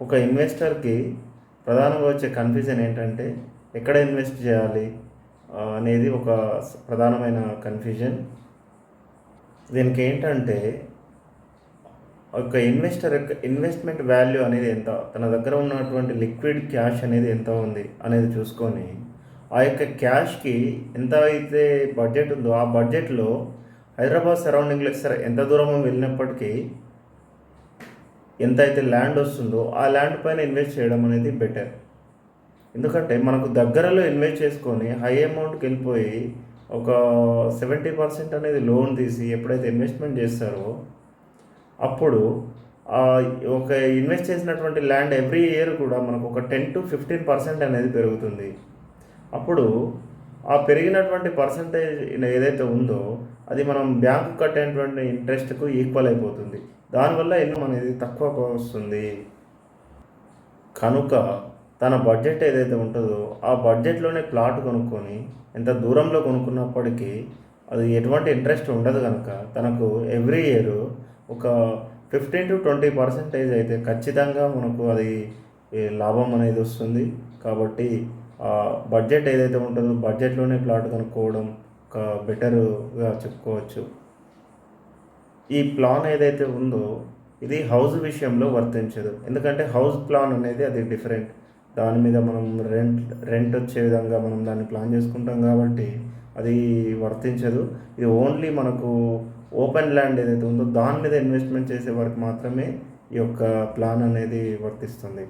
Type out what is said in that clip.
ఒక ఇన్వెస్టర్కి ప్రధానంగా వచ్చే కన్ఫ్యూజన్ ఏంటంటే ఎక్కడ ఇన్వెస్ట్ చేయాలి అనేది ఒక ప్రధానమైన కన్ఫ్యూజన్. దీనికి ఏంటంటే ఒక ఇన్వెస్టర్ యొక్క ఇన్వెస్ట్మెంట్ వాల్యూ అనేది ఎంత, తన దగ్గర ఉన్నటువంటి లిక్విడ్ క్యాష్ అనేది ఎంత ఉంది అనేది చూసుకొని ఆ యొక్క క్యాష్కి ఎంత అయితే బడ్జెట్ ఉందో ఆ బడ్జెట్లో హైదరాబాద్ సరౌండింగ్లో సరే ఎంత దూరం వెళ్ళినప్పటికీ ఎంత అయితే ల్యాండ్ వస్తుందో ఆ ల్యాండ్ పైన ఇన్వెస్ట్ చేయడం అనేది బెటర్. ఎందుకంటే మనకు దగ్గరలో ఇన్వెస్ట్ చేసుకొని హై అమౌంట్కి వెళ్ళిపోయి ఒక 70% అనేది లోన్ తీసి ఎప్పుడైతే ఇన్వెస్ట్మెంట్ చేస్తారో అప్పుడు ఒక ఇన్వెస్ట్ చేసినటువంటి ల్యాండ్ ఎవ్రీ ఇయర్ కూడా మనకు ఒక 10-15% అనేది పెరుగుతుంది. అప్పుడు ఆ పెరిగినటువంటి పర్సంటేజ్ ఏదైతే ఉందో అది మనం బ్యాంకు కట్టేటువంటి ఇంట్రెస్ట్కు ఈక్వల్ అయిపోతుంది. దానివల్ల ఇన్కమ్ అనేది తక్కువ వస్తుంది. కనుక తన బడ్జెట్ ఏదైతే ఉంటుందో ఆ బడ్జెట్లోనే ప్లాట్ కొనుక్కొని ఎంత దూరంలో కొనుక్కున్నప్పటికీ అది ఎటువంటి ఇంట్రెస్ట్ ఉండదు. కనుక తనకు ఎవ్రీ ఇయర్ ఒక 15-20% అయితే ఖచ్చితంగా మనకు అది లాభం అనేది వస్తుంది. కాబట్టి బడ్జెట్ ఏదైతే ఉంటుందో బడ్జెట్లోనే ప్లాట్ కొనుక్కోవడం ఒక బెటర్గా చెప్పుకోవచ్చు. ఈ ప్లాన్ ఏదైతే ఉందో ఇది హౌస్ విషయంలో వర్తించదు. ఎందుకంటే హౌస్ ప్లాన్ అనేది అది డిఫరెంట్. దాని మీద మనం రెంట్ వచ్చే విధంగా మనం దాన్ని ప్లాన్ చేసుకుంటాం కాబట్టి అది వర్తించదు. ఇది ఓన్లీ మనకు ఓపెన్ ల్యాండ్ ఏదైతే ఉందో దాని మీద ఇన్వెస్ట్మెంట్ చేసే వరకు మాత్రమే ఈ యొక్క ప్లాన్ అనేది వర్తిస్తుంది.